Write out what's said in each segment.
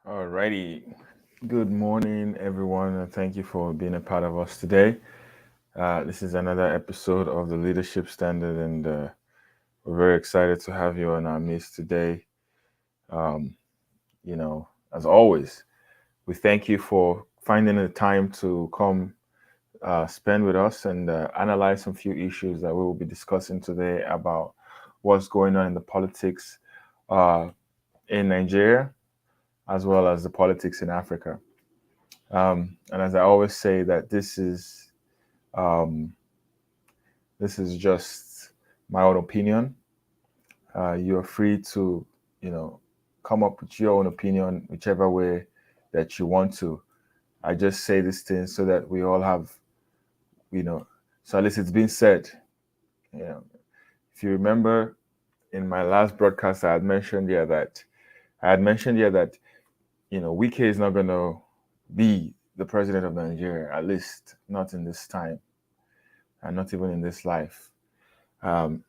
Alrighty. Good morning, everyone, and thank you for being a part of us today. This is another episode of the Leadership Standard, and we're very excited to have you on our midst today. Um, as always, we thank you for finding the time to come spend with us and analyze some few issues that we will be discussing today about what's going on in the politics uh, in Nigeria as well as the politics in Africa. And as I always say, that um, this is just my own opinion. You're free to, you know, come up with your own opinion, whichever way that you want to. I just say these things so that we all have, you know, so at least it's been said. You know, if you remember in my last broadcast, I had mentioned here that Wike is not going to be the president of Nigeria, at least not in this time, and not even in this life. Um,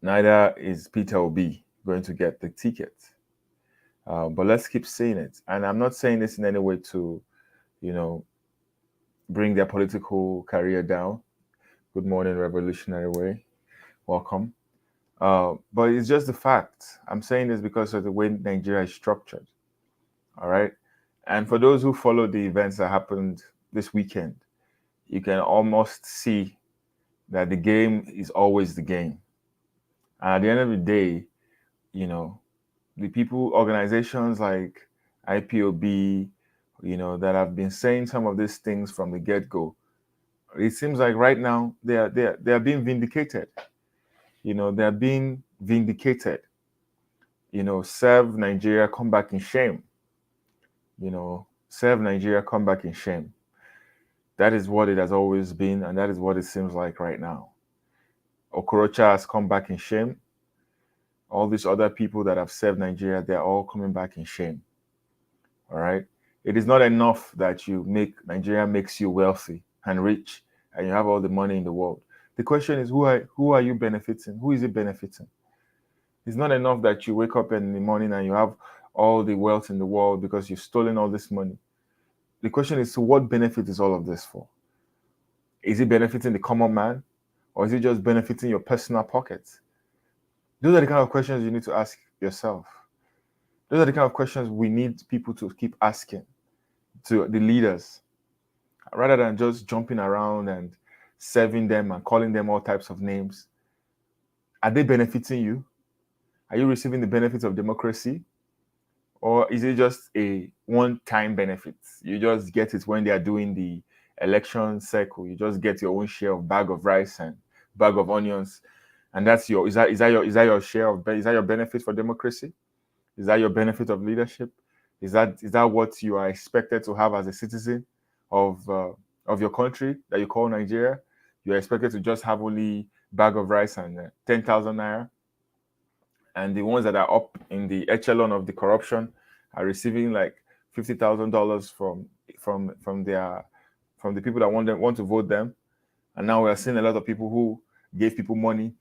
Neither is Peter Obi going to get the ticket. But let's keep saying it. And I'm not saying this in any way to, you know, bring their political career down. Good morning, Revolutionary Way. Welcome. But it's just the fact. I'm saying this because of the way Nigeria is structured. All right. And for those who follow the events that happened this weekend, you can almost see that the game is always the game. And at the end of the day, you know, the people, organizations like IPOB, that have been saying some of these things from the get-go, it seems like right now they are being vindicated. They're being vindicated. Serve Nigeria, come back in shame. Serve Nigeria, come back in shame. That is what it has always been, and that is what it seems like right now. Okorocha has come back in shame. All these other people that have served Nigeria, they're all coming back in shame. All right. It is not enough that Nigeria makes you wealthy and rich and you have all the money in the world. The question is, who are you benefiting? Who is it benefiting? It's not enough that you wake up in the morning and you have all the wealth in the world because you've stolen all this money. The question is, so what benefit is all of this for? Is it benefiting the common man, or is it just benefiting your personal pockets? Those are the kind of questions you need to ask yourself. Those are the kind of questions we need people to keep asking to the leaders, rather than just jumping around and serving them and calling them all types of names. Are they benefiting you? Are you receiving the benefits of democracy? Or is it just a one-time benefit? You just get it when they are doing the election cycle. You just get your own share of bag of rice and bag of onions, and that's your is that your share of is that your benefit for democracy? Is that your benefit of leadership? Is that what you are expected to have as a citizen of your country that you call Nigeria? You are expected to just have only bag of rice and 10,000 naira, and the ones that are up in the echelon of the corruption are receiving like $50,000 from the people that want to vote them. And now we are seeing a lot of people who gave people money.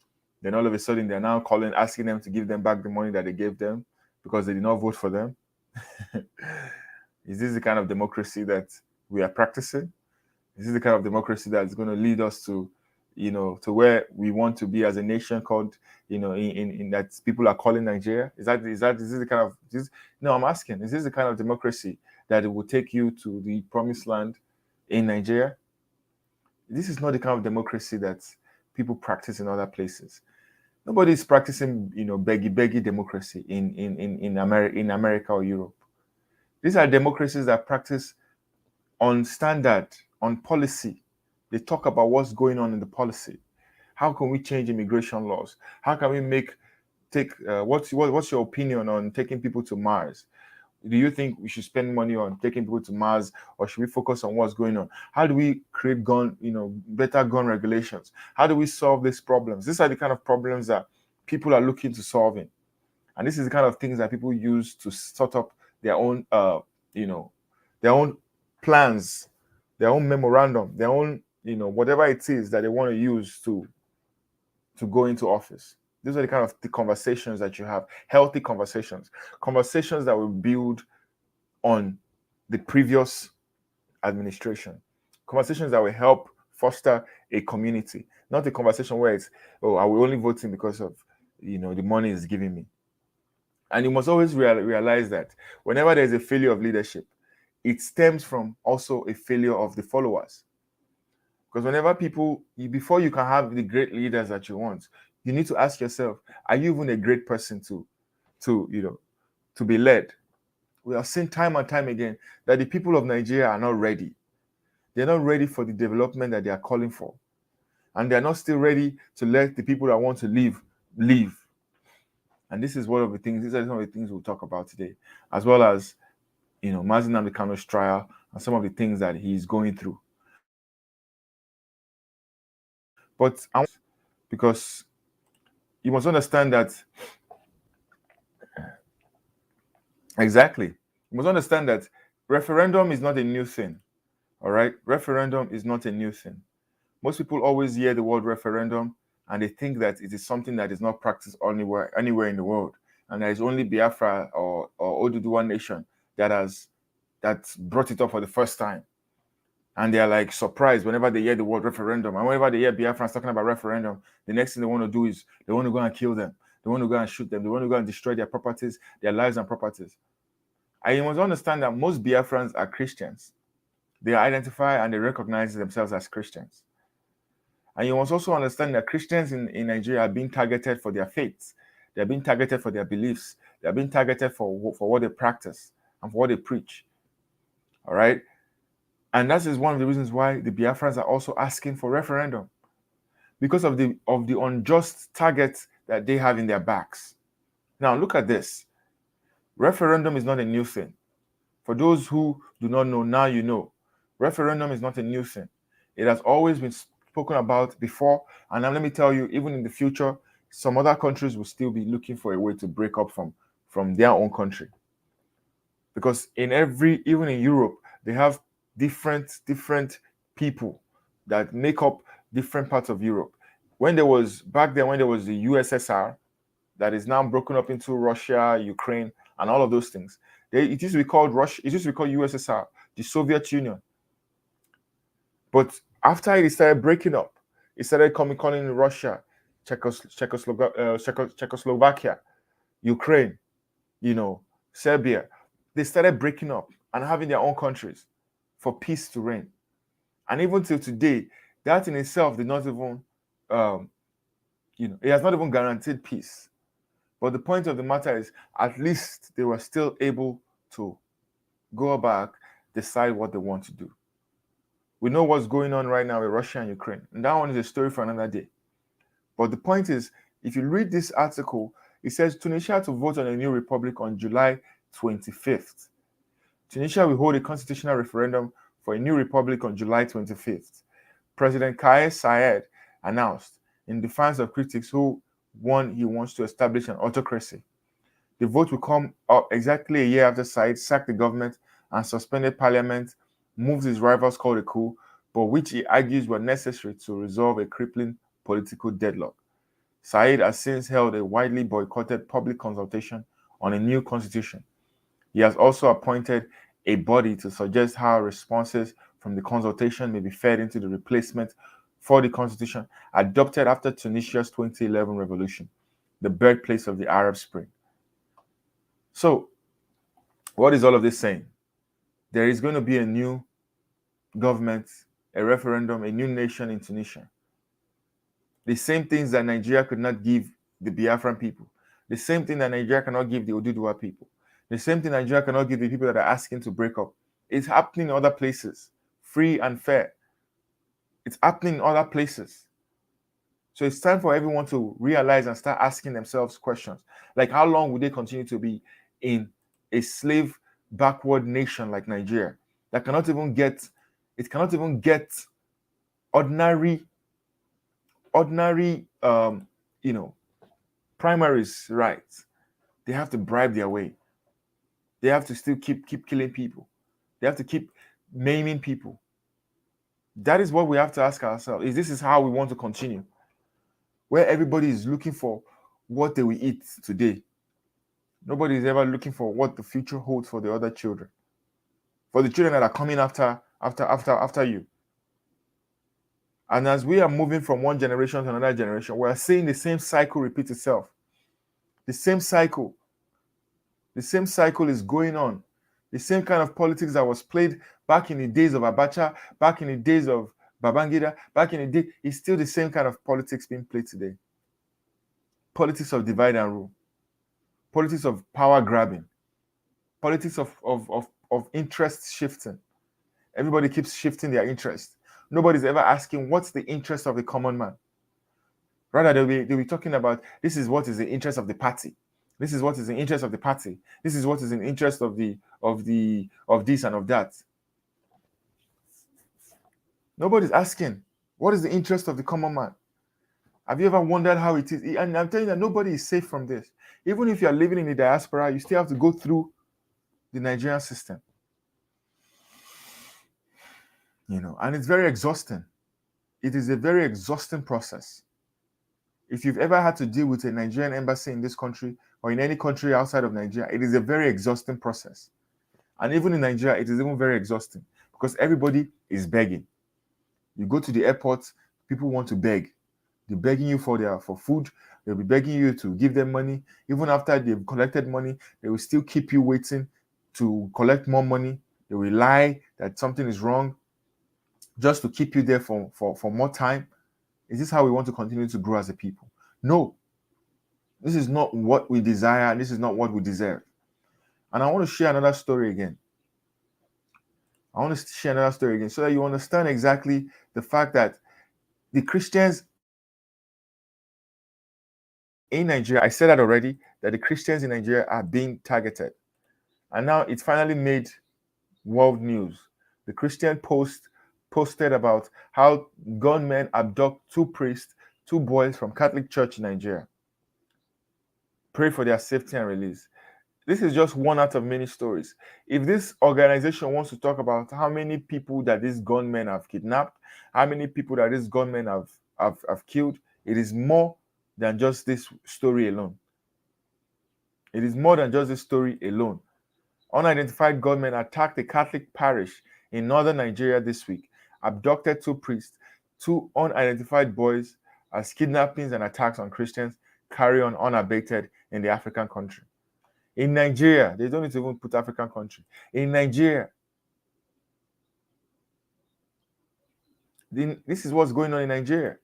Then all of a sudden they're now calling, asking them to give them back the money that they gave them because they did not vote for them. Is this the kind of democracy that we are practicing? Is this the kind of democracy that's going to lead us to, to where we want to be as a nation called, in that people are calling Nigeria? Is this the kind of this? No, I'm asking, is this the kind of democracy that it will take you to the promised land in Nigeria? This is not the kind of democracy that people practice in other places. Nobody is practicing, beggy democracy in America or Europe. These are democracies that practice on standard, on policy. They talk about what's going on in the policy. How can we change immigration laws? How can we what's your opinion on taking people to Mars? Do you think we should spend money on taking people to Mars, or should we focus on what's going on? How do we create better gun regulations? How do we solve these problems? These are the kind of problems that people are looking to solving. And this is the kind of things that people use to sort up their own, their own plans, their own memorandum, their own, whatever it is that they want to use to go into office. These are the kind of the conversations that you have, healthy conversations that will build on the previous administration. Conversations that will help foster a community, not a conversation where it's, oh, are we only voting because of, the money is giving me. And you must always realize that whenever there's a failure of leadership, it stems from also a failure of the followers. Because whenever before you can have the great leaders that you want, you need to ask yourself, are you even a great person to be led? We have seen time and time again that the people of Nigeria are not ready. They're not ready for the development that they are calling for. And they're not still ready to let the people that want to leave. And this is one of the things, these are some of the things we'll talk about today, as well as, Mazi Nnamdi Kanu's trial and some of the things that he's going through. But because you must understand that, exactly, you must understand that referendum is not a new thing. All right? Referendum is not a new thing. Most people always hear the word referendum and they think that it is something that is not practiced anywhere in the world. And there is only Biafra or Oduduwa nation that brought it up for the first time. And they are like surprised whenever they hear the word referendum. And whenever they hear Biafrans talking about referendum, the next thing they want to do is they want to go and kill them. They want to go and shoot them. They want to go and destroy their properties, their lives and properties. And you must understand that most Biafrans are Christians. They identify and they recognize themselves as Christians. And you must also understand that Christians in Nigeria are being targeted for their faiths. They're being targeted for their beliefs. They're being targeted for what they practice and for what they preach. All right? And that is one of the reasons why the Biafrans are also asking for referendum, because of the unjust targets that they have in their backs. Now, look at this. Referendum is not a new thing. For those who do not know, now you know. Referendum is not a new thing. It has always been spoken about before. And now let me tell you, even in the future, some other countries will still be looking for a way to break up from their own country. Because even in Europe, they have different people that make up different parts of Europe. Back then when there was the USSR, that is now broken up into Russia, Ukraine, and all of those things. It used to be called Russia. It used to be called USSR, the Soviet Union. But after it started breaking up, it started calling Russia, Czechoslovakia, Ukraine, Serbia. They started breaking up and having their own countries for peace to reign. And even till today, that in itself did not even, it has not even guaranteed peace. But the point of the matter is, at least they were still able to go back, decide what they want to do. We know what's going on right now with Russia and Ukraine. And that one is a story for another day. But the point is, if you read this article, it says Tunisia to vote on a new republic on July 25th. Tunisia will hold a constitutional referendum for a new republic on July 25th. President Kais Saied announced, in defiance of critics who warn he wants to establish an autocracy. The vote will come up exactly a year after Saied sacked the government and suspended parliament, moves his rivals called a coup, but which he argues were necessary to resolve a crippling political deadlock. Saied has since held a widely boycotted public consultation on a new constitution. He has also appointed a body to suggest how responses from the consultation may be fed into the replacement for the constitution adopted after Tunisia's 2011 revolution, the birthplace of the Arab Spring. So, what is all of this saying? There is going to be a new government, a referendum, a new nation in Tunisia. The same things that Nigeria could not give the Biafran people, the same thing that Nigeria cannot give the Oduduwa people, the same thing Nigeria cannot give the people that are asking to break up. It's happening in other places, free and fair. It's happening in other places. So it's time for everyone to realize and start asking themselves questions. Like, how long will they continue to be in a slave backward nation like Nigeria that cannot even get ordinary primaries right? They have to bribe their way. They have to still keep killing people. They have to keep maiming people. That is what we have to ask ourselves. This is how we want to continue, where everybody is looking for what they will eat today. Nobody is ever looking for what the future holds for the other children. for the children that are coming after you. And as we are moving from one generation to another generation, we are seeing the same cycle repeat itself. The same cycle. The same cycle is going on. The same kind of politics that was played back in the days of Abacha, back in the days of Babangida, back in the day, is still the same kind of politics being played today. Politics of divide and rule. Politics of power grabbing. Politics of interest shifting. Everybody keeps shifting their interest. Nobody's ever asking what's the interest of the common man. Rather, they'll be talking about this is what is the interest of the party. This is what is the interest of the party. This is what is in the interest of this and of that. Nobody's asking what is the interest of the common man. Have you ever wondered how it is? And I'm telling you that nobody is safe from this. Even if you are living in the diaspora, you still have to go through the Nigerian system. And it's very exhausting. It is a very exhausting process. If you've ever had to deal with a Nigerian embassy in this country or in any country outside of Nigeria, it is a very exhausting process. And even in Nigeria, it is even very exhausting because everybody is begging. You go to the airport, people want to beg. They're begging you for food. They'll be begging you to give them money. Even after they've collected money, they will still keep you waiting to collect more money. They will lie that something is wrong just to keep you there for more time. Is this how we want to continue to grow as a people? No. This is not what we desire. This is not what we deserve. And I want to share another story again. so that you understand exactly the fact that the Christians in Nigeria, I said that already, that the Christians in Nigeria are being targeted. And now it's finally made world news. The Christian posted about how gunmen abduct 2 priests, 2 boys from Catholic Church in Nigeria. Pray for their safety and release. This is just one out of many stories. If this organization wants to talk about how many people that these gunmen have kidnapped, how many people that these gunmen have killed, it is more than just this story alone. It is more than just this story alone. Unidentified gunmen attacked a Catholic parish in northern Nigeria this week, abducted 2 priests, 2 unidentified boys, as kidnappings and attacks on Christians carry on unabated in the African country. In Nigeria, they don't even put African country. In Nigeria, this is what's going on in Nigeria.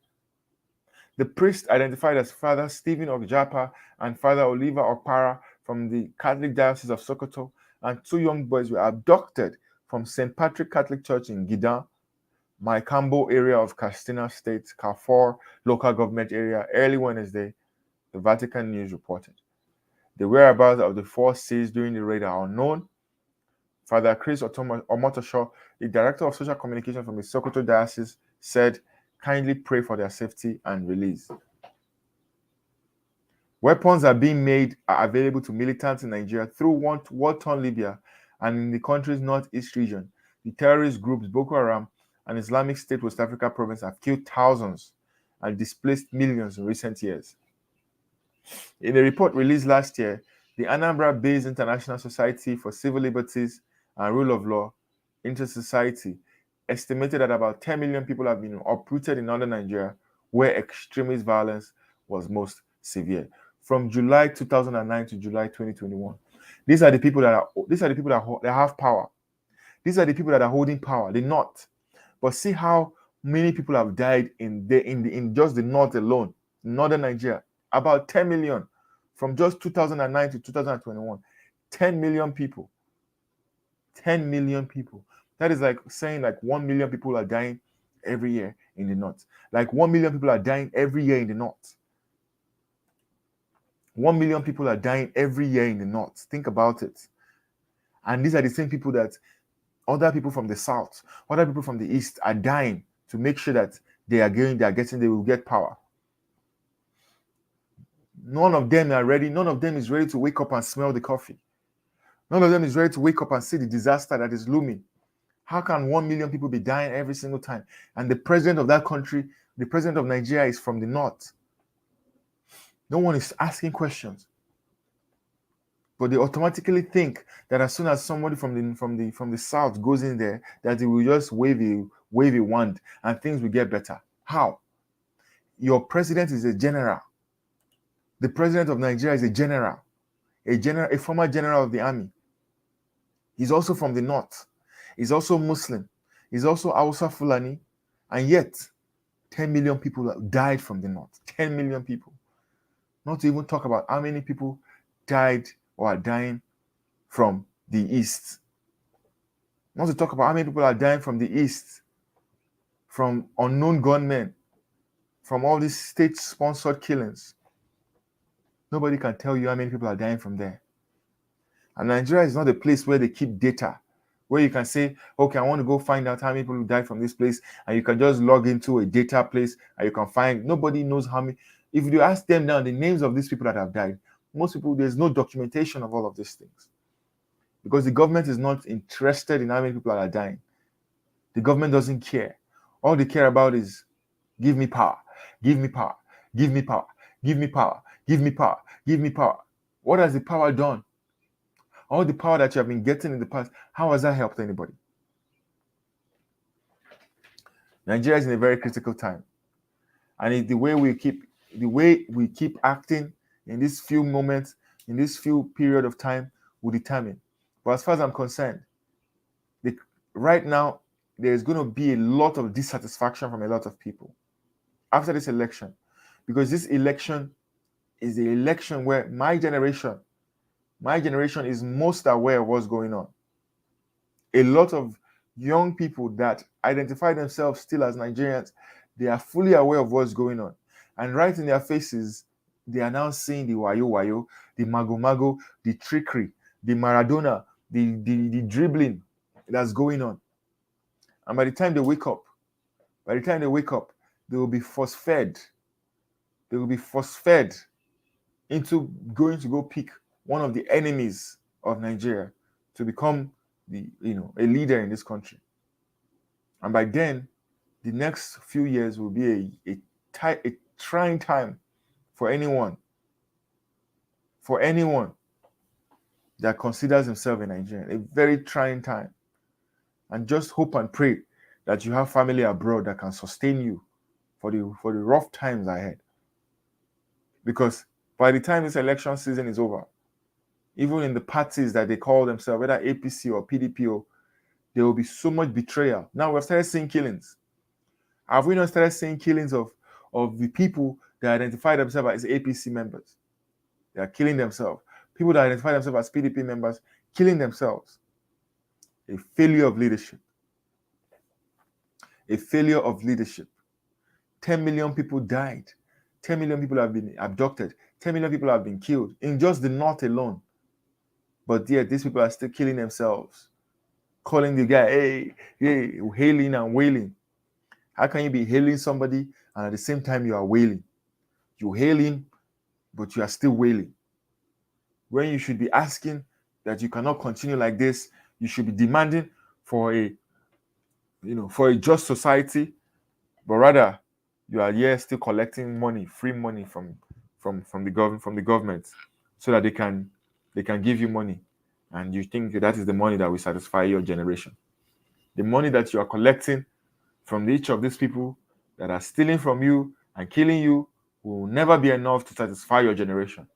The priest identified as Father Stephen Okjapa and Father Oliver Okpara from the Catholic Diocese of Sokoto, and 2 young boys were abducted from St. Patrick Catholic Church in Gidan, Maikambo area of Katsina State, Kafor local government area, early Wednesday, the Vatican News reported. The whereabouts of the 4 seized during the raid are unknown. Father Chris Omotosho, the director of social communication from the Sokoto Diocese, said, kindly pray for their safety and release. Weapons are available to militants in Nigeria through war-torn Libya and in the country's northeast region. The terrorist groups Boko Haram and Islamic State West Africa province have killed thousands and displaced millions in recent years. In a report released last year, the Anambra-based International Society for Civil Liberties and Rule of Law, Inter-Society, estimated that about 10 million people have been uprooted in northern Nigeria, where extremist violence was most severe. From July 2009 to July 2021, these are the people that have power. These are the people that are holding power. They're not. But see how many people have died in just the north alone, northern Nigeria. About 10 million from just 2009 to 2021. 10 million people. 10 million people. That is like saying 1 million people are dying every year in the north. 1 million people are dying every year in the north. 1 million people are dying every year in the north. Think about it. And these are the same people that other people from the south, other people from the east are dying to make sure that they will get power. None of them are ready. None of them is ready to wake up and smell the coffee. None of them is ready to wake up and see the disaster that is looming. How can 1 million people be dying every single time? And the president of that country, the president of Nigeria, is from the north. No one is asking questions. But they automatically think that as soon as somebody from the south goes in there, that they will just wave a wand and things will get better. How? Your president is a general. The president of Nigeria is a general, a former general of the army. He's also from the north. He's also Muslim. He's also Hausa Fulani, and yet 10 million people died from the north. 10 million people. Not to even talk about how many people died or are dying from the east. Not to talk about how many people are dying from the east, from unknown gunmen, from all these state-sponsored killings. Nobody can tell you how many people are dying from there. And Nigeria is not a place where they keep data, where you can say, okay, I want to go find out how many people died from this place, and you can just log into a data place and you can find. Nobody knows how many. If you ask them now the names of these people that have died, most people, there's no documentation of all of these things, because the government is not interested in how many people are dying. The government doesn't care. All they care about is give me power, give me power, give me power, give me power, give me power, give me power. What has the power done? All the power that you have been getting in the past, how has that helped anybody? Nigeria is in a very critical time, and the way we keep acting in these few moments, in this few period of time, will determine. But as far as I'm concerned, right now there's going to be a lot of dissatisfaction from a lot of people after this election, because this election is the election where my generation is most aware of what's going on. A lot of young people that identify themselves still as Nigerians, they are fully aware of what's going on. And right in their faces, they are now seeing the wayo wayo, the mago mago, the trickery, the Maradona, the dribbling that's going on. And by the time they wake up, they will be force-fed. They will be force-fed into going to go pick one of the enemies of Nigeria to become a leader in this country. And by then, the next few years will be a trying time for anyone that considers himself a Nigerian. A very trying time. And just hope and pray that you have family abroad that can sustain you for the rough times ahead. Because by the time this election season is over, even in the parties that they call themselves, whether APC or PDP, there will be so much betrayal. Now we've started seeing killings. Have we not started seeing killings of the people that identify themselves as APC members? They are killing themselves. People that identify themselves as PDP members, killing themselves. A failure of leadership. A failure of leadership. 10 million people died. 10 million people have been abducted. 10 million people have been killed in just the north alone. But yet, these people are still killing themselves. Calling the guy, hey, hailing and wailing. How can you be hailing somebody and at the same time you are wailing? You hail him, but you are still wailing. When you should be asking that you cannot continue like this, you should be demanding for a just society, but rather you are here still collecting money, free money from the government, so that they can give you money, and you think that is the money that will satisfy your generation. The money that you are collecting from each of these people that are stealing from you and killing you will never be enough to satisfy your generation.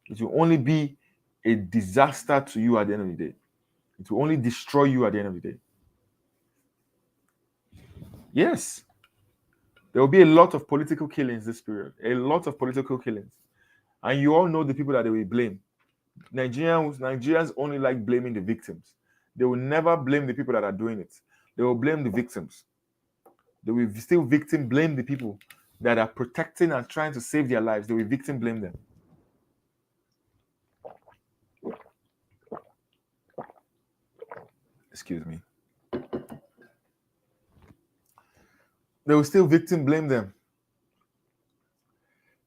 It will only be a disaster to you at the end of the day. It will only destroy you at the end of the day. Yes, there will be a lot of political killings this period. A lot of political killings. And you all know the people that they will blame. Nigerians only like blaming the victims. They will never blame the people that are doing it. They will blame the victims. They will still victim blame the people that are protecting and trying to save their lives. They will victim blame them. Excuse me. They will still victim blame them.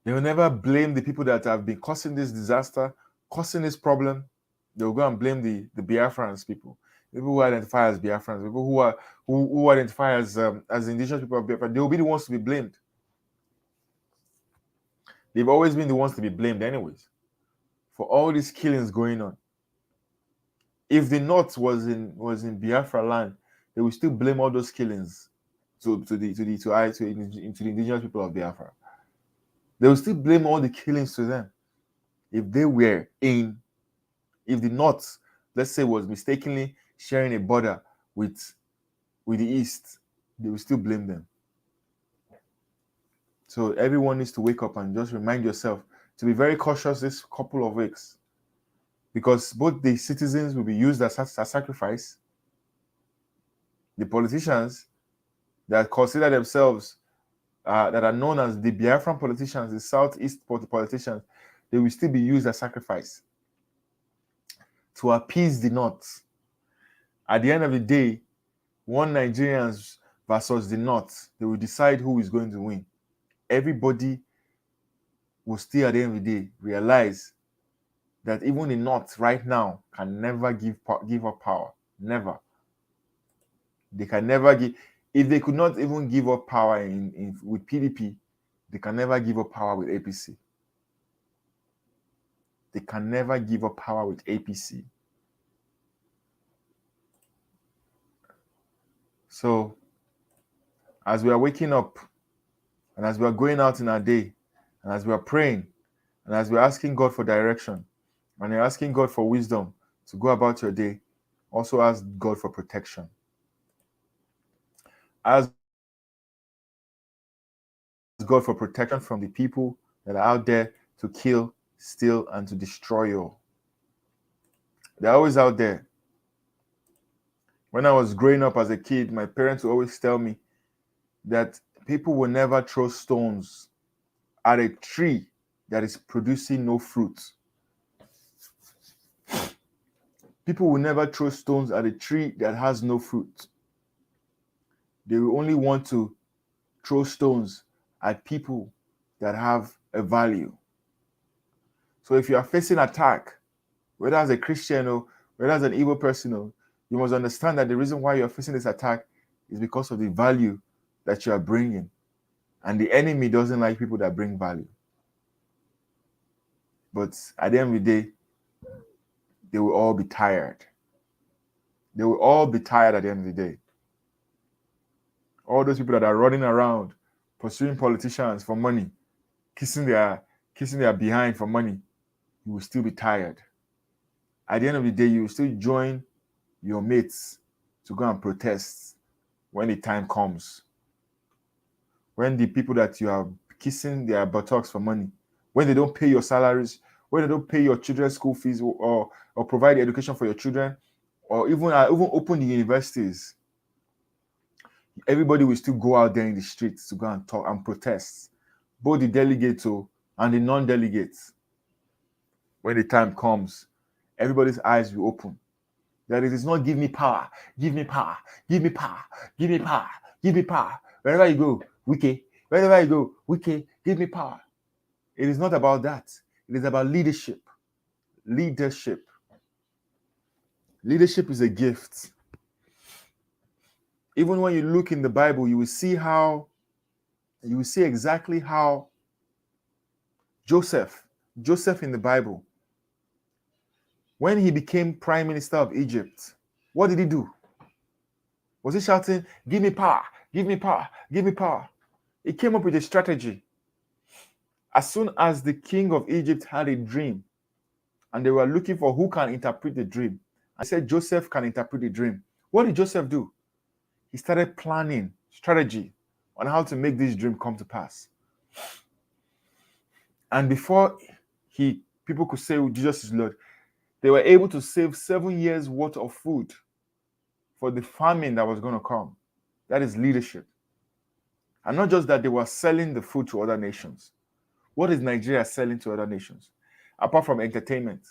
They will never blame the people that have been causing this disaster, causing this problem. They will go and blame the Biafrans people who identify as Biafrans, people who identify as indigenous people of Biafra. They will be the ones to be blamed. They've always been the ones to be blamed anyways for all these killings going on. If the North was in Biafra land, they will still blame all those killings to the indigenous people of Biafra. They will still blame all the killings to them. If the North, let's say, was mistakenly sharing a border with the East, they will still blame them. So everyone needs to wake up and just remind yourself to be very cautious this couple of weeks, because both the citizens will be used as sacrifice. The politicians that consider themselves, that are known as the Biafran politicians, the Southeast politicians, they will still be used as sacrifice to appease the North. At the end of the day, one Nigerians versus the North, they will decide who is going to win. Everybody will still, at the end of the day, realize that even the North right now can never give up power. Never. They can never give. If they could not even give up power with PDP, they can never give up power with APC. They can never give up power with APC. So, as we are waking up, and as we are going out in our day, and as we are praying, and as we are asking God for direction, and you're asking God for wisdom to go about your day, also ask God for protection. Ask God for protection from the people that are out there to kill, steal, and to destroy you. They're always out there. When I was growing up as a kid, my parents would always tell me that people will never throw stones at a tree that is producing no fruit. People will never throw stones at a tree that has no fruit. They will only want to throw stones at people that have a value. So if you are facing attack, whether as a Christian or whether as an Igbo person, you must understand that the reason why you are facing this attack is because of the value that you are bringing. And the enemy doesn't like people that bring value. But at the end of the day, they will all be tired. They will all be tired at the end of the day. All those people that are running around pursuing politicians for money, kissing their behind for money, you will still be tired. At the end of the day, you will still join your mates to go and protest when the time comes. When the people that you are kissing their buttocks for money, when they don't pay your salaries, when they don't pay your children's school fees or provide education for your children, or even open the universities, everybody will still go out there in the streets to go and talk and protest, both the delegates and the non-delegates. When the time comes, everybody's eyes will open. That it is not give me power, give me power, give me power, give me power, give me power. Wherever you go, wiki. Wherever you go, wiki, give me power. It is not about that. It is about leadership. Leadership. Leadership is a gift. Even when you look in the Bible, you will see exactly how Joseph in the Bible, when he became prime minister of Egypt, what did he do? Was he shouting, give me power, give me power, give me power? He came up with a strategy. As soon as the king of Egypt had a dream, and they were looking for who can interpret the dream, I said Joseph can interpret the dream. What did Joseph do? He started planning strategy on how to make this dream come to pass. And before people could say Jesus is Lord, they were able to save 7 years worth of food for the famine that was going to come. That is leadership. And not just that, they were selling the food to other nations. What is Nigeria selling to other nations? Apart from entertainment.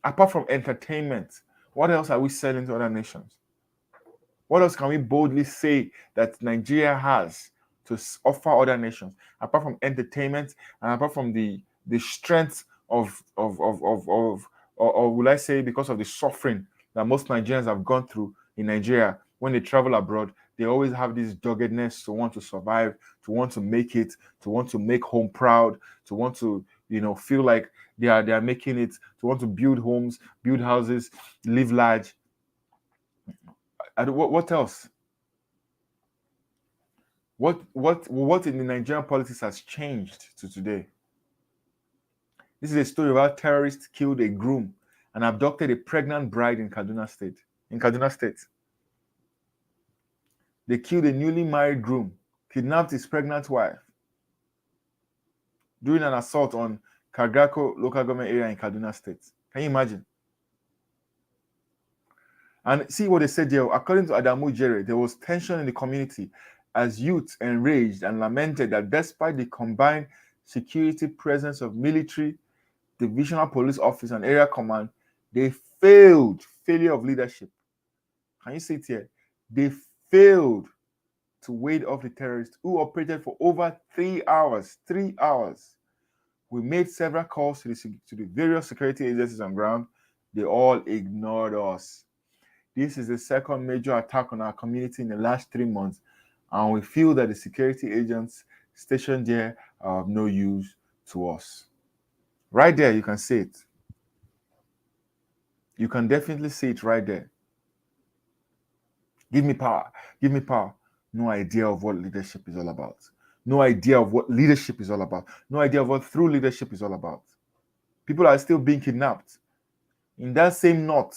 Apart from entertainment, what else are we selling to other nations? What else can we boldly say that Nigeria has to offer other nations, apart from entertainment and apart from the strength of or will I say because of the suffering that most Nigerians have gone through in Nigeria when they travel abroad? They always have this doggedness to want to survive, to want to make it, to want to make home proud, to want to feel like They are making it to want to build homes, build houses, live large. And what else? What in the Nigerian politics has changed to today? This is a story about terrorists killed a groom and abducted a pregnant bride in Kaduna State. In Kaduna State, they killed a newly married groom, kidnapped his pregnant wife during an assault on Kagako local government area in Kaduna State. Can you imagine? And see what they said there. According to Adamu Jere, there was tension in the community as youth enraged and lamented that despite the combined security presence of military, divisional police office, and area command, they failure of leadership. Can you see it here? They failed to ward off the terrorists who operated for over 3 hours. 3 hours. We made several calls to the various security agencies on ground. They all ignored us. This is the second major attack on our community in the last 3 months, and we feel that the security agents stationed there are of no use to us. Right there, you can see it. You can definitely see it right there. Give me power. Give me power. No idea of what leadership is all about. No idea of what leadership is all about. No idea of what true leadership is all about. People are still being kidnapped. In that same knot,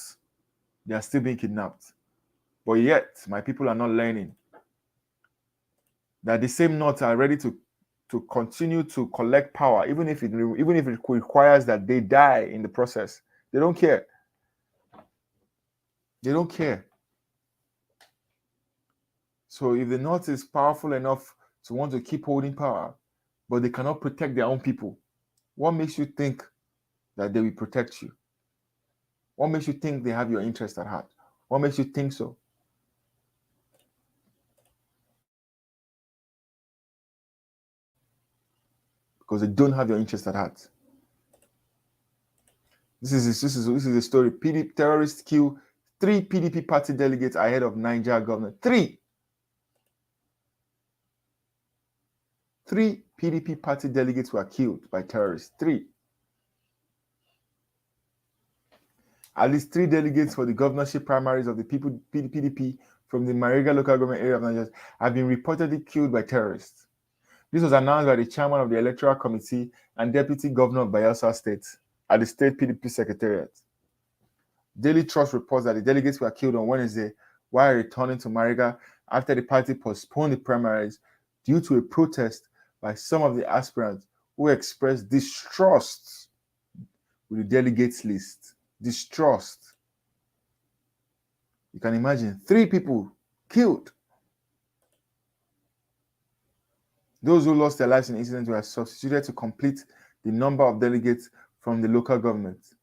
they are still being kidnapped. But yet, my people are not learning that the same knots are ready to continue to collect power, even if it requires that they die in the process. They don't care. They don't care. So if the North is powerful enough to want to keep holding power, but they cannot protect their own people, what makes you think that they will protect you? What makes you think they have your interest at heart? What makes you think so? Because they don't have your interest at heart. This is a story. Terrorists kill 3 PDP party delegates ahead of Niger governor. 3 PDP party delegates were killed by terrorists. 3. At least 3 delegates for the governorship primaries of the PDP from the Mariga local government area of Nigeria have been reportedly killed by terrorists. This was announced by the chairman of the electoral committee and deputy governor of Bayelsa State at the state PDP secretariat. Daily Trust reports that the delegates were killed on Wednesday while returning to Mariga after the party postponed the primaries due to a protest by some of the aspirants who expressed distrust with the delegates list. Distrust. You can imagine 3 people killed. Those who lost their lives in the incident were substituted to complete the number of delegates from the local government.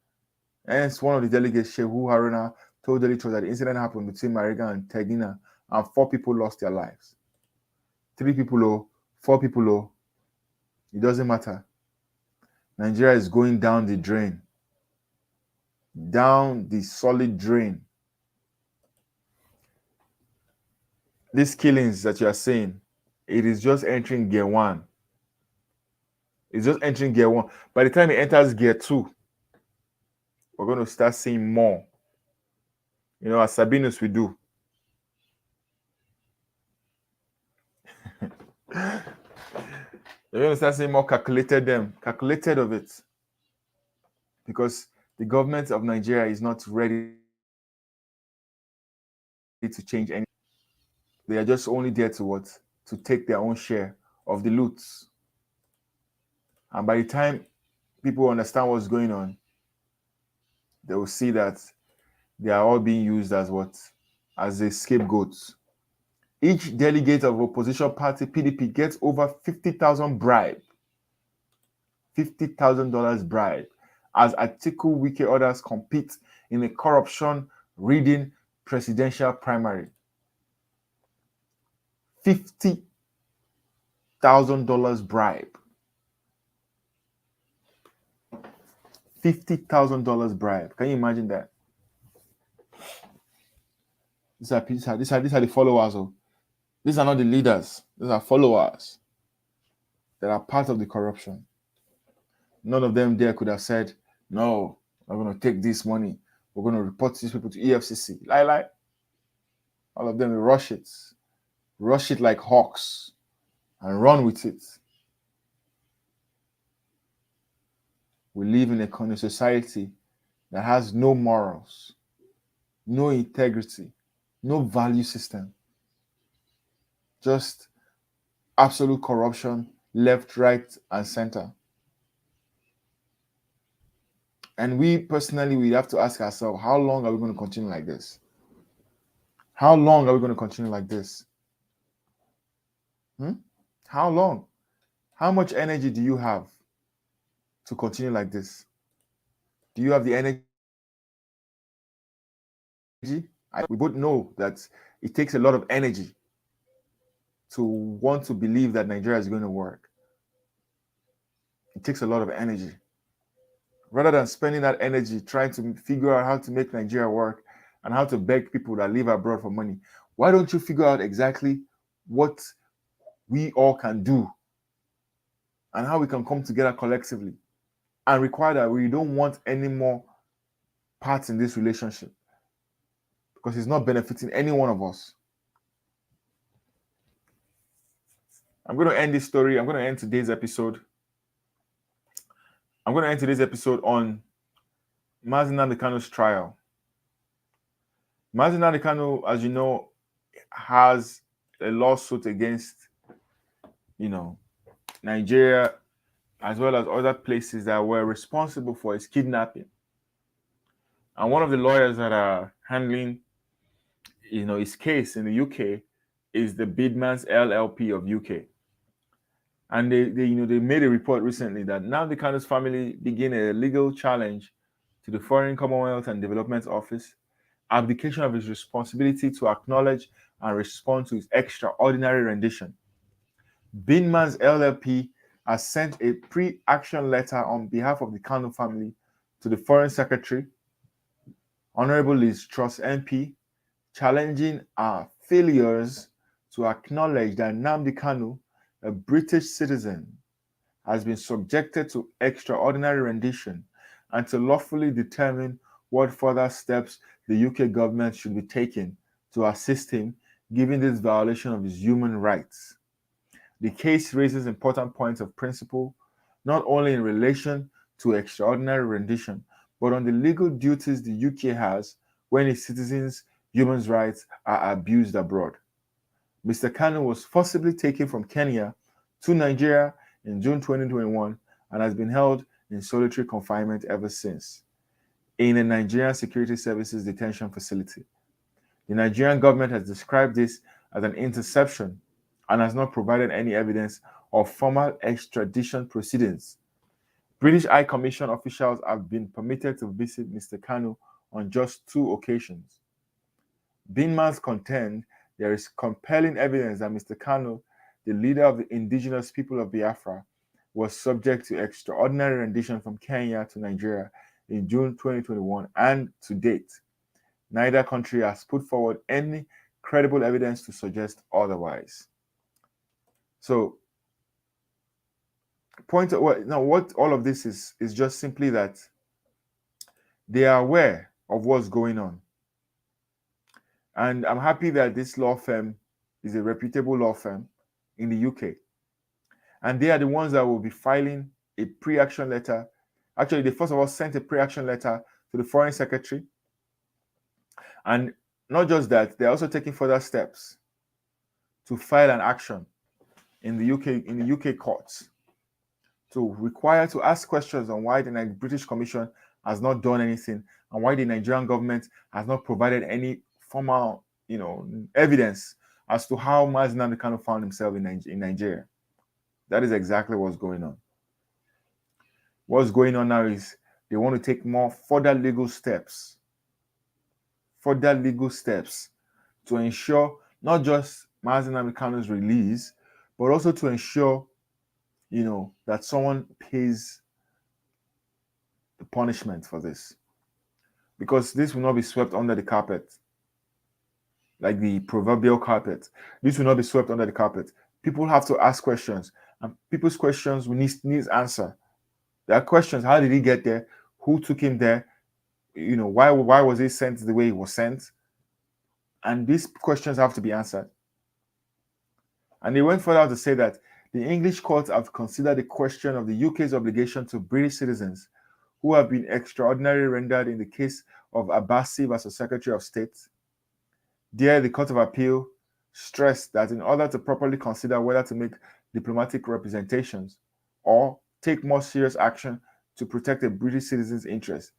Hence, one of the delegates, Shehu Haruna, told Daily Trust that the incident happened between Mariga and Tegina, and 4 people lost their lives. 3 people, 4 people, it doesn't matter. Nigeria is going down the drain. Down the solid drain. These killings that you are seeing, it is just entering gear 1. It's just entering gear 1. By the time it enters gear 2, we're going to start seeing more. You know, as Sabinus we do. You're going to start seeing more calculated of it. Because the government of Nigeria is not ready to change anything. They are just only there to what? To take their own share of the loot. And by the time people understand what's going on, they will see that they are all being used as what? As a scapegoats. Each delegate of opposition party, PDP, gets over 50,000 bribe. $50,000 bribe as Atiku Wike others compete in a corruption-ridden presidential primary. $50,000 bribe. $50,000 bribe. Can you imagine that? These are the followers. These are not the leaders. These are followers that are part of the corruption. None of them there could have said, no, I'm going to take this money. We're going to report these people to EFCC. Lie. All of them will rush it like hawks and run with it. We live in a society that has no morals, no integrity, no value system, just absolute corruption, left, right, and center. And we personally, we have to ask ourselves, how long are we going to continue like this? How long are we going to continue like this? How long? How much energy do you have to continue like this? Do you have the energy? We both know that it takes a lot of energy to want to believe that Nigeria is going to work. It takes a lot of energy. Rather than spending that energy trying to figure out how to make Nigeria work and how to beg people that live abroad for money, why don't you figure out exactly what we all can do and how we can come together collectively and require that we don't want any more parts in this relationship because it's not benefiting any one of us. I'm going to end this story. I'm going to end today's episode. I'm going to end today's episode on Mazi Nnamdi Kanu's trial. Mazi Nnamdi Kanu, as you know, has a lawsuit against, Nigeria as well as other places that were responsible for his kidnapping. And one of the lawyers that are handling, his case in the UK is the Bidmans LLP of UK. And they made a report recently that Nnamdi Kanu's family began a legal challenge to the Foreign Commonwealth and Development Office, abdication of his responsibility to acknowledge and respond to his extraordinary rendition. Bidmans LLP has sent a pre-action letter on behalf of the Kanu family to the Foreign Secretary, Honorable Liz Truss MP, challenging our failures to acknowledge that Nnamdi Kanu, a British citizen, has been subjected to extraordinary rendition and to lawfully determine what further steps the UK government should be taking to assist him given this violation of his human rights. The case raises important points of principle, not only in relation to extraordinary rendition, but on the legal duties the UK has when its citizens' human rights are abused abroad. Mr. Kanu was forcibly taken from Kenya to Nigeria in June 2021 and has been held in solitary confinement ever since in a Nigerian Security Services detention facility. The Nigerian government has described this as an interception and has not provided any evidence of formal extradition proceedings. British High Commission officials have been permitted to visit Mr. Kanu on just 2 occasions. Bidmans contend there is compelling evidence that Mr. Kanu, the leader of the indigenous people of Biafra, was subject to extraordinary rendition from Kenya to Nigeria in June 2021, and to date, neither country has put forward any credible evidence to suggest otherwise. So, what all of this is just simply that they are aware of what's going on. And I'm happy that this law firm is a reputable law firm in the UK. And they are the ones that will be filing a pre-action letter. Actually, they first of all sent a pre-action letter to the Foreign Secretary. And not just that, they're also taking further steps to file an action in the UK courts to require to ask questions on why the British Commission has not done anything and why the Nigerian government has not provided any formal, evidence as to how Mazi Nnamdi Kanu found himself in Nigeria. That is exactly what's going on. What's going on now is they want to take further legal steps to ensure not just Mazi Nnamdi Kanu's release, but also to ensure, that someone pays the punishment for this. Because this will not be swept under the carpet, like the proverbial carpet. This will not be swept under the carpet. People have to ask questions, and people's questions will need answer. There are questions. How did he get there? Who took him there? Why was he sent the way he was sent? And these questions have to be answered. And they went further to say that the English courts have considered the question of the UK's obligation to British citizens who have been extraordinarily rendered in the case of Abbasi versus Secretary of State. There, the Court of Appeal stressed that in order to properly consider whether to make diplomatic representations or take more serious action to protect a British citizen's interest,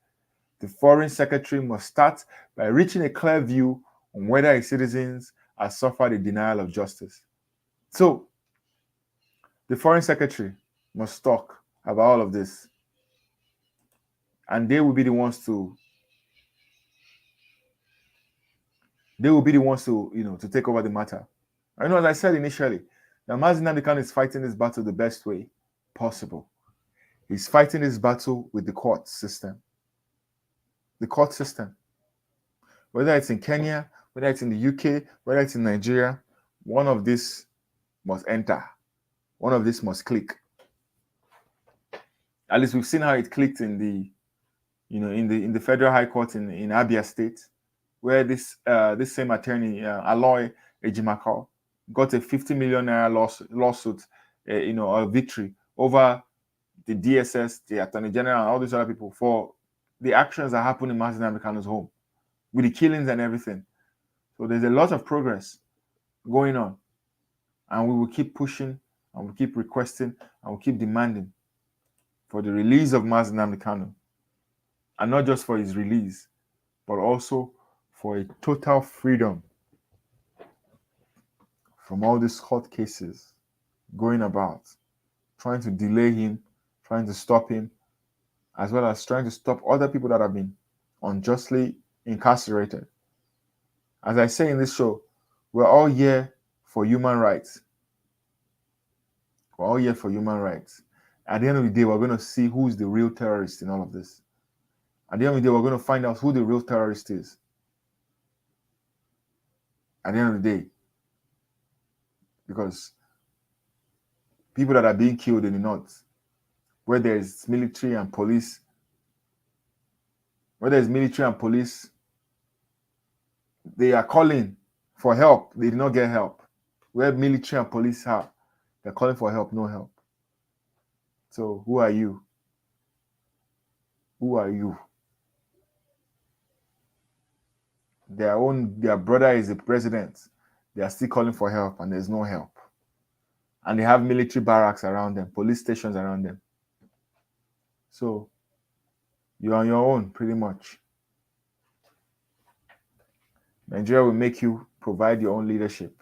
the Foreign Secretary must start by reaching a clear view on whether his citizens have suffered a denial of justice. So, the Foreign Secretary must talk about all of this, and they will be the ones to to take over the matter. I know, as I said initially, that Mazi Nnamdi Kanu is fighting this battle the best way possible. He's fighting this battle with the court system. The court system. Whether it's in Kenya, whether it's in the UK, whether it's in Nigeria, one of these must enter. One of these must click. At least we've seen how it clicked in the Federal High Court in Abia State, where this same attorney, Aloy Ejimakor, got a 50 million naira lawsuit, a victory over the DSS, the Attorney General, and all these other people for the actions that happened in Mazi Nnamdi Kanu's home, with the killings and everything. So there's a lot of progress going on, and we will keep pushing, and we'll keep requesting, and we'll keep demanding for the release of Mazi Nnamdi Kanu, and not just for his release, but also for a total freedom from all these court cases going about, trying to delay him, trying to stop him, as well as trying to stop other people that have been unjustly incarcerated. As I say in this show, we're all here for human rights. We're all here for human rights. At the end of the day, we're going to see who's the real terrorist in all of this. At the end of the day, we're going to find out who the real terrorist is. At the end of the day. Because people that are being killed in the north, where there's military and police, they are calling for help. They did not get help. Where military and police are, they're calling for help, no help. So who are you? Who are you? Their brother is the president. They are still calling for help, and there's no help. And they have military barracks around them, police stations around them. So you're on your own, pretty much. Nigeria will make you provide your own leadership,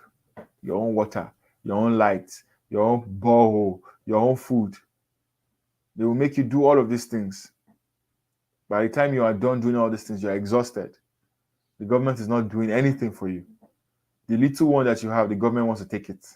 your own water, your own lights, your own borehole, your own food. They will make you do all of these things. By the time you are done doing all these things, you're exhausted. The government is not doing anything for you. The little one that you have, the government wants to take it.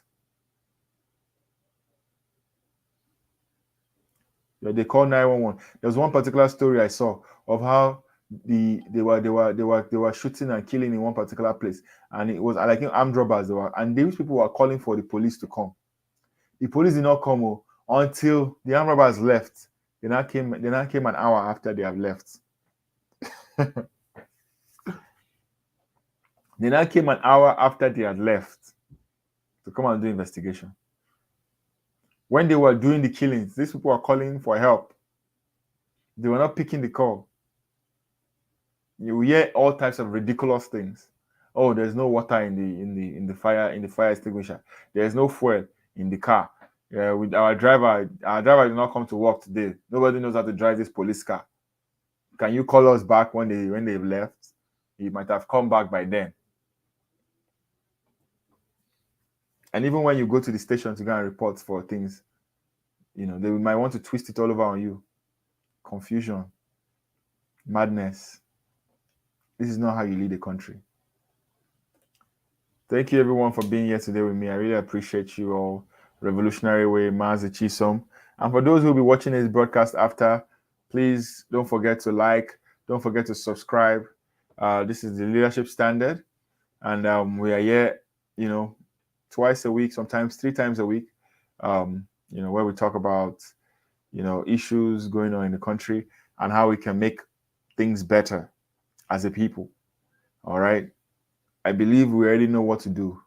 Yeah, they call 911. There's one particular story I saw of how they were shooting and killing in one particular place, and it was like armed robbers. And these people were calling for the police to come. The police did not come until the armed robbers left. They now came an hour after they have left. They now came an hour after they had left to come and do investigation. When they were doing the killings, these people were calling for help. They were not picking the call. You hear all types of ridiculous things. Oh, there's no water in the fire extinguisher. There's no fuel in the car. With our driver did not come to work today. Nobody knows how to drive this police car. Can you call us back when they've left? He might have come back by then. And even when you go to the station to go and report for things, they might want to twist it all over on you. Confusion, madness. This is not how you lead a country. Thank you, everyone, for being here today with me. I really appreciate you all. Revolutionary Way, Mazi Chisom. And for those who will be watching this broadcast after, please don't forget to like, don't forget to subscribe. This is the Leadership Standard. And we are here, twice a week, sometimes 3 times a week, where we talk about issues going on in the country and how we can make things better as a people. All right. I believe we already know what to do.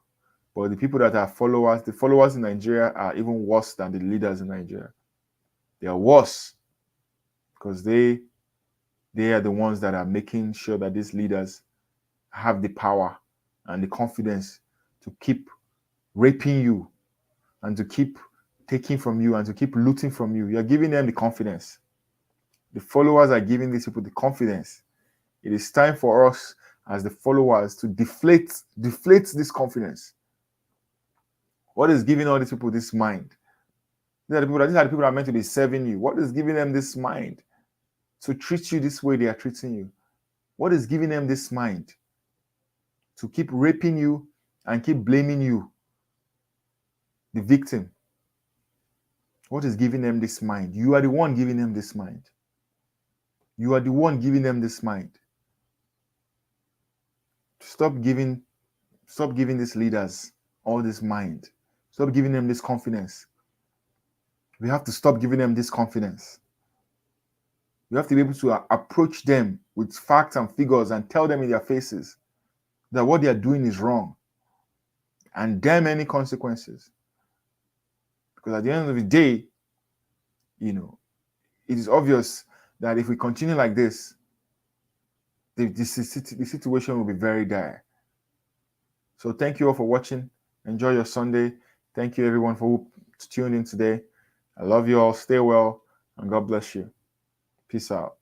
But the people that are followers, the followers in Nigeria are even worse than the leaders in Nigeria. They are worse because they are the ones that are making sure that these leaders have the power and the confidence to keep raping you and to keep taking from you and to keep looting from you. You're giving them the confidence. The followers are giving these people the confidence. It is time for us as the followers to deflate this confidence. What is giving all these people this mind? These are the people that are meant to be serving you. What is giving them this mind to treat you this way they are treating you? What is giving them this mind to keep raping you and keep blaming you, the victim? What is giving them this mind? You are the one giving them this mind. You are the one giving them this mind. Stop giving these leaders all this mind. Stop giving them this confidence. We have to stop giving them this confidence. We have to be able to approach them with facts and figures and tell them in their faces that what they are doing is wrong and damn any consequences. Because at the end of the day, it is obvious that if we continue like this, the situation will be very dire. So thank you all for watching. Enjoy your Sunday. Thank you everyone for who tuned in today. I love you all. Stay well and God bless you. Peace out.